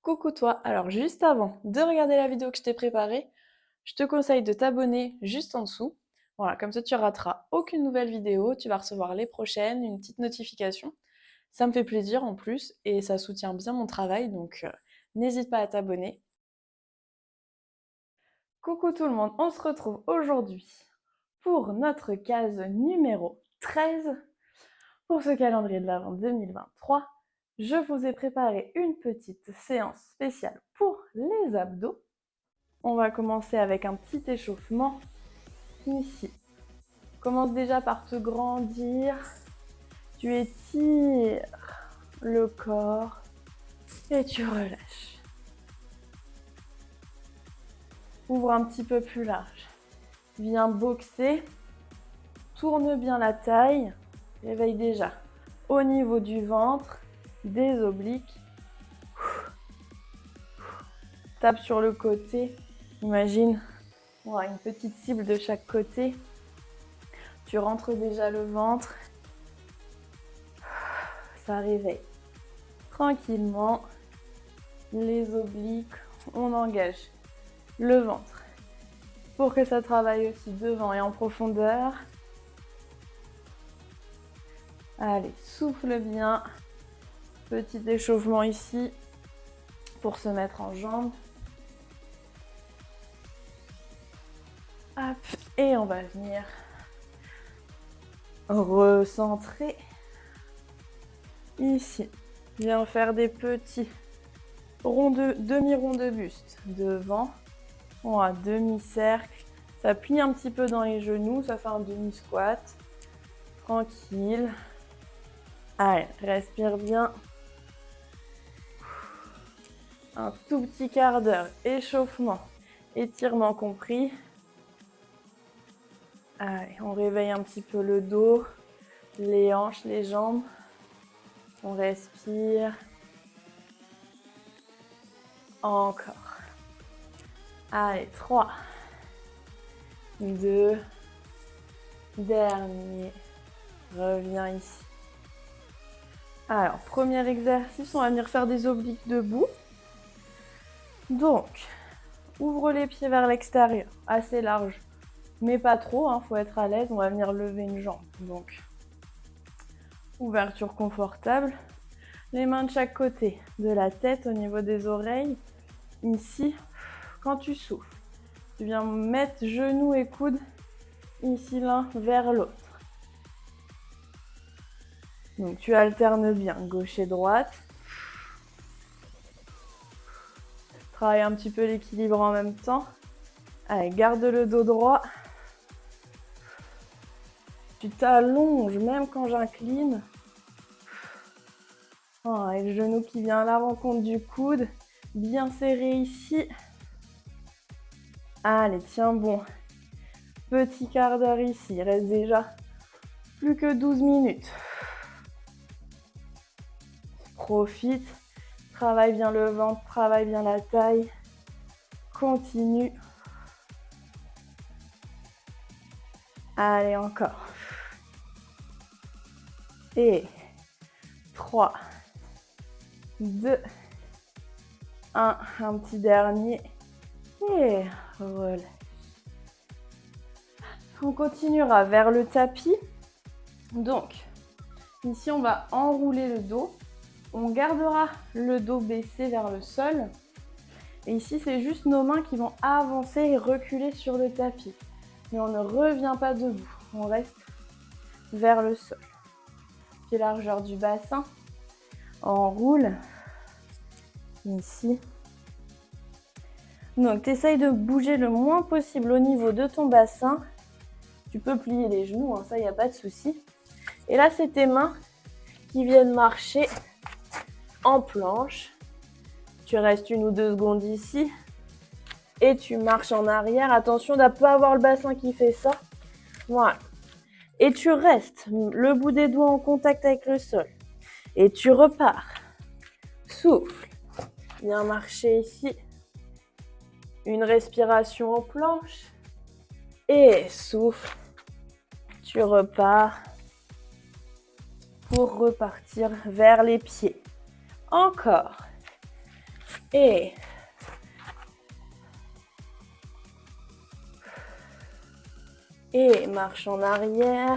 Coucou toi, alors juste avant de regarder la vidéo que je t'ai préparée, je te conseille de t'abonner juste en dessous. Voilà, comme ça tu rateras aucune nouvelle vidéo, tu vas recevoir les prochaines, une petite notification. Ça me fait plaisir en plus et ça soutient bien mon travail, donc n'hésite pas à t'abonner. Coucou tout le monde, on se retrouve aujourd'hui pour notre case numéro 13. Pour ce calendrier de l'Avent 2023, je vous ai préparé une petite séance spéciale pour les abdos. On va commencer avec un petit échauffement ici. Commence déjà par te grandir. Tu étires le corps et tu relâches. Ouvre un petit peu plus large. Viens boxer. Tourne bien la taille. Réveille déjà au niveau du ventre, des obliques. Tape sur le côté. Imagine une petite cible de chaque côté. Tu rentres déjà le ventre. Ça réveille tranquillement les obliques. On engage le ventre pour que ça travaille aussi devant et en profondeur. Allez, souffle bien. Petit échauffement ici pour se mettre en jambes. Hop, et on va venir recentrer ici. Viens faire des petits demi-ronds de buste devant. On a demi-cercle. Ça plie un petit peu dans les genoux, ça fait un demi-squat. Tranquille. Allez, respire bien. Un tout petit quart d'heure, échauffement, étirement compris. Allez, on réveille un petit peu le dos, les hanches, les jambes. On respire. Encore. Allez, 3, 2, dernier. Reviens ici. Alors, premier exercice, on va venir faire des obliques debout. Donc, ouvre les pieds vers l'extérieur, assez large, mais pas trop, faut être à l'aise. On va venir lever une jambe. Donc, ouverture confortable. Les mains de chaque côté de la tête au niveau des oreilles. Ici, quand tu souffles, tu viens mettre genoux et coudes ici l'un vers l'autre. Donc tu alternes bien gauche et droite. Travaille un petit peu l'équilibre en même temps. Allez, garde le dos droit. Tu t'allonges même quand j'incline. Et le genou qui vient à la rencontre du coude. Bien serré ici. Allez, tiens bon. Petit quart d'heure ici. Il reste déjà plus que 12 minutes. Profite. Travaille bien le ventre, travaille bien la taille. Continue. Allez, encore. Et 3, 2, 1. Un petit dernier. Et relâche. On continuera vers le tapis. Donc, ici, on va enrouler le dos. On gardera le dos baissé vers le sol. Et ici, c'est juste nos mains qui vont avancer et reculer sur le tapis. Mais on ne revient pas debout. On reste vers le sol. Pied largeur du bassin. On roule. Ici. Donc, tu essayes de bouger le moins possible au niveau de ton bassin. Tu peux plier les genoux, ça, il n'y a pas de souci. Et là, c'est tes mains qui viennent marcher en planche. Tu restes 1 ou 2 secondes ici. Et tu marches en arrière. Attention de ne pas avoir le bassin qui fait ça. Voilà. Et tu restes le bout des doigts en contact avec le sol. Et tu repars. Souffle. Viens marcher ici. Une respiration en planche. Et souffle. Tu repars pour repartir vers les pieds. Encore. Et marche en arrière.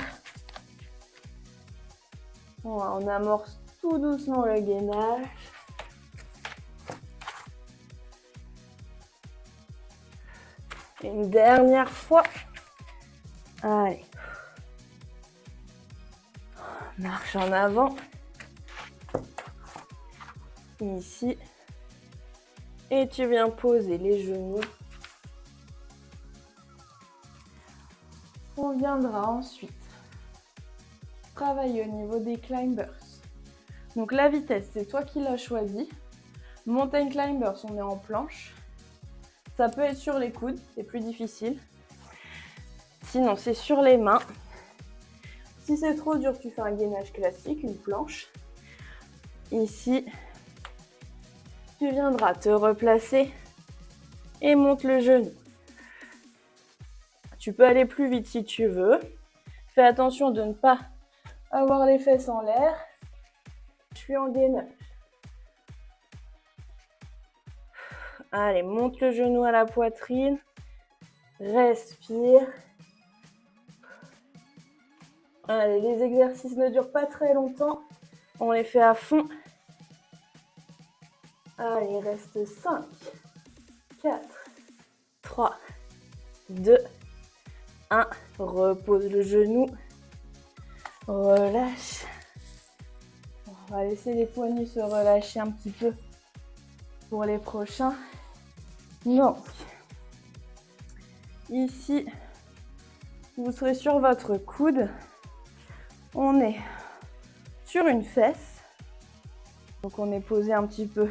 On amorce tout doucement le gainage. Une dernière fois. Allez. Marche en avant. Ici. Et tu viens poser les genoux. On viendra ensuite travailler au niveau des climbers. Donc la vitesse, c'est toi qui l'as choisi. Mountain climbers, on est en planche. Ça peut être sur les coudes, c'est plus difficile. Sinon, c'est sur les mains. Si c'est trop dur, tu fais un gainage classique, une planche. Ici, tu viendras te replacer et monte le genou. Tu peux aller plus vite si tu veux. Fais attention de ne pas avoir les fesses en l'air. Je suis en gainage. Allez, monte le genou à la poitrine. Respire. Allez, les exercices ne durent pas très longtemps. On les fait à fond. Allez, il reste 5, 4, 3, 2, 1. Repose le genou. Relâche. On va laisser les poignets se relâcher un petit peu pour les prochains. Donc, ici, vous serez sur votre coude. On est sur une fesse. Donc, on est posé un petit peu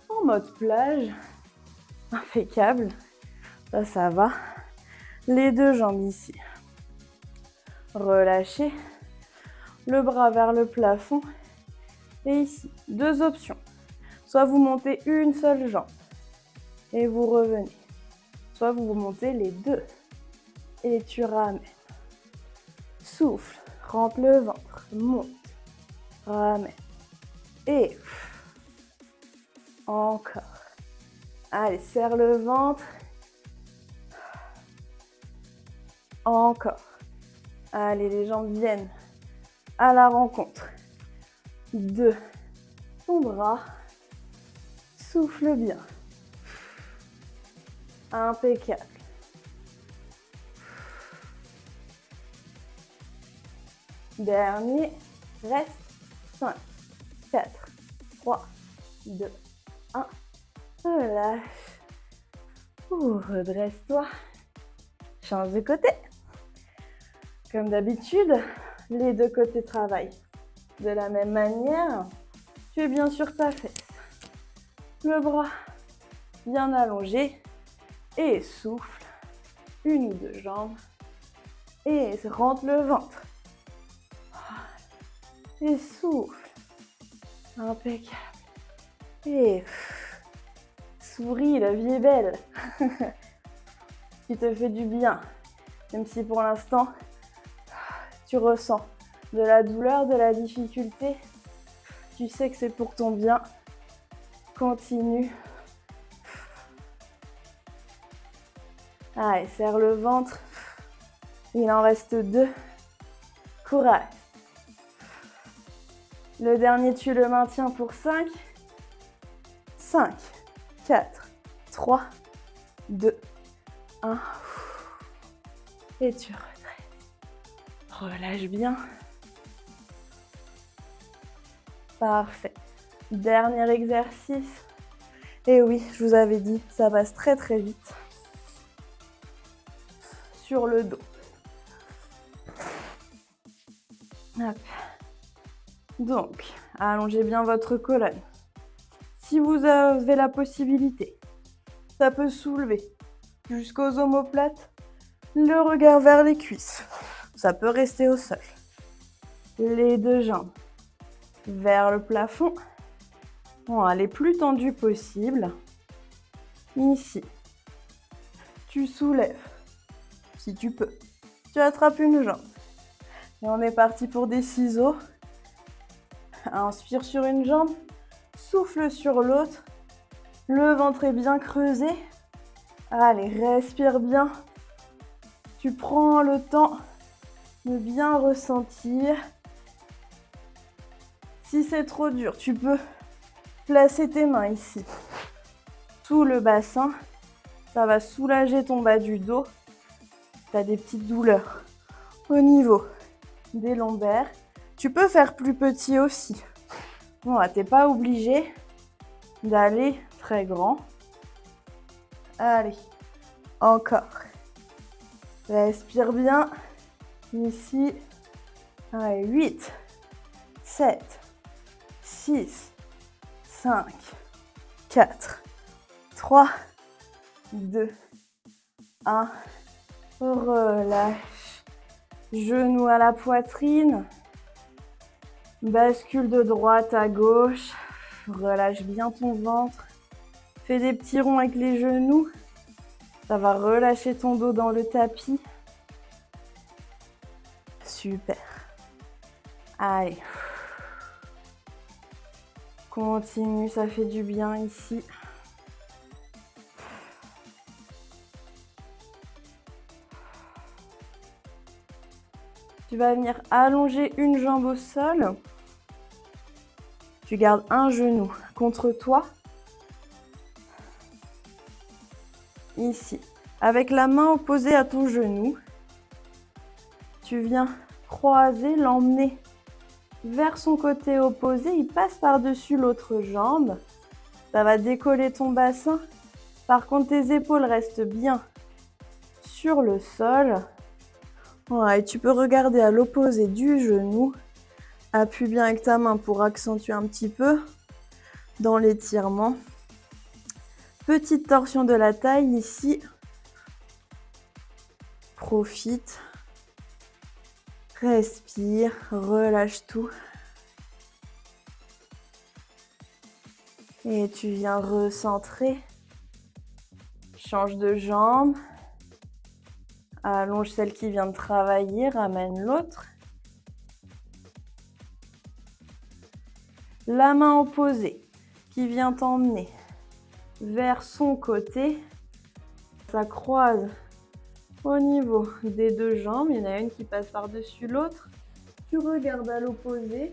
en mode plage. Impeccable. Ça va. Les deux jambes ici. Relâchez. Le bras vers le plafond. Et ici, deux options. Soit vous montez une seule jambe et vous revenez. Soit vous montez les deux et tu ramènes. Souffle, rentre le ventre, monte, ramène. Et encore. Allez, serre le ventre. Encore. Allez, les jambes viennent à la rencontre de ton bras. Souffle bien. Impeccable. Dernier. Reste. 5, 4, 3, 2, 1. Relâche. Redresse-toi. Change de côté. Comme d'habitude, les deux côtés travaillent de la même manière. Tu es bien sur ta fesse. Le bras bien allongé. Et souffle. Une ou deux jambes. Et rentre le ventre. Et souffle. Impeccable. Et souris, la vie est belle. Tu te fais du bien. Même si pour l'instant, tu ressens de la douleur, de la difficulté. Tu sais que c'est pour ton bien. Continue. Allez, serre le ventre. Il en reste 2. Courage. Le dernier, tu le maintiens pour 5. 5, 4, 3, 2, 1. Et tu redresses. Relâche bien. Parfait. Dernier exercice. Et oui, je vous avais dit, ça passe très très vite. Sur le dos. Hop. Donc, allongez bien votre colonne. Si vous avez la possibilité, ça peut soulever jusqu'aux omoplates, le regard vers les cuisses. Ça peut rester au sol. Les deux jambes vers le plafond. On va aller plus tendu possible. Ici, tu soulèves, si tu peux. Tu attrapes une jambe. Et on est parti pour des ciseaux. Inspire sur une jambe, souffle sur l'autre. Le ventre est bien creusé. Allez, respire bien. Tu prends le temps de bien ressentir. Si c'est trop dur, tu peux placer tes mains ici, sous le bassin. Ça va soulager ton bas du dos. Tu as des petites douleurs au niveau des lombaires. Tu peux faire plus petit aussi. Bon, tu n'es pas obligé d'aller très grand. Allez, encore. Respire bien. Ici. Allez, 8, 7, 6, 5, 4, 3, 2, 1. Relâche. Genoux à la poitrine. Bascule de droite à gauche. Relâche bien ton ventre. Fais des petits ronds avec les genoux. Ça va relâcher ton dos dans le tapis. Super. Allez. Continue, ça fait du bien ici. Tu vas venir allonger une jambe au sol. Tu gardes un genou contre toi. Ici. Avec la main opposée à ton genou, tu viens croiser, l'emmener vers son côté opposé. Il passe par-dessus l'autre jambe. Ça va décoller ton bassin. Par contre, tes épaules restent bien sur le sol. Ouais, et tu peux regarder à l'opposé du genou. Appuie bien avec ta main pour accentuer un petit peu dans l'étirement. Petite torsion de la taille ici. Profite. Respire, relâche tout. Et tu viens recentrer. Change de jambe. Allonge celle qui vient de travailler, ramène l'autre. La main opposée qui vient t'emmener vers son côté. Ça croise au niveau des deux jambes. Il y en a une qui passe par-dessus l'autre. Tu regardes à l'opposé.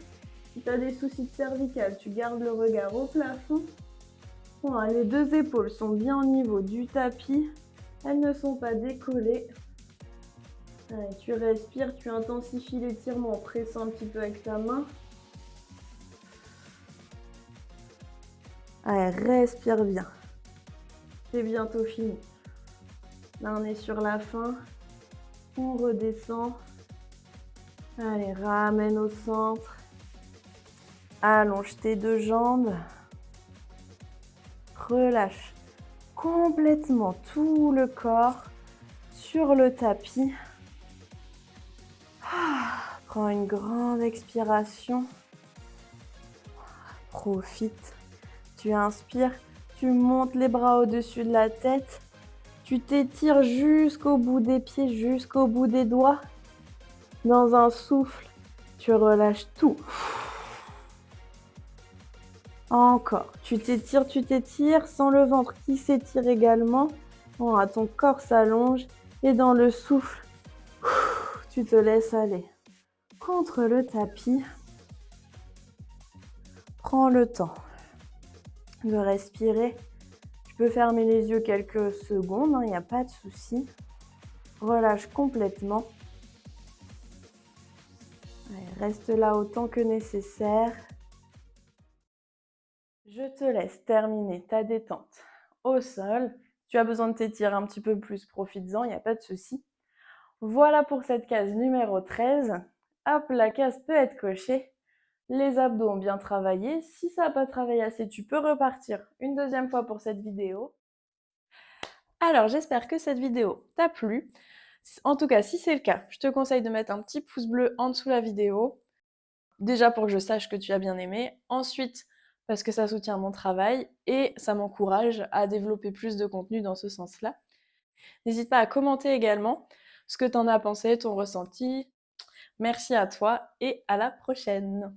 Si tu as des soucis de cervicale, tu gardes le regard au plafond. Bon, les deux épaules sont bien au niveau du tapis. Elles ne sont pas décollées. Allez, tu respires, tu intensifies l'étirement en pressant un petit peu avec ta main. Allez, respire bien. C'est bientôt fini. Là, on est sur la fin. On redescend. Allez, ramène au centre. Allonge tes deux jambes. Relâche complètement tout le corps sur le tapis. Prends une grande expiration. Profite. Tu inspires, tu montes les bras au-dessus de la tête. Tu t'étires jusqu'au bout des pieds, jusqu'au bout des doigts. Dans un souffle, tu relâches tout. Encore. Tu t'étires, sans le ventre qui s'étire également. Bon, ton corps s'allonge et dans le souffle, tu te laisses aller contre le tapis. Prends le temps de respirer. Tu peux fermer les yeux quelques secondes, il n'y a pas de souci. Relâche complètement. Allez, reste là autant que nécessaire. Je te laisse terminer ta détente au sol. Si tu as besoin de t'étirer un petit peu plus, profites-en, il n'y a pas de souci. Voilà pour cette case numéro 13. Hop, la case peut être cochée. Les abdos ont bien travaillé. Si ça n'a pas travaillé assez, tu peux repartir une deuxième fois pour cette vidéo. Alors, j'espère que cette vidéo t'a plu. En tout cas, si c'est le cas, je te conseille de mettre un petit pouce bleu en dessous de la vidéo. Déjà pour que je sache que tu as bien aimé. Ensuite, parce que ça soutient mon travail et ça m'encourage à développer plus de contenu dans ce sens-là. N'hésite pas à commenter également ce que tu en as pensé, ton ressenti. Merci à toi et à la prochaine.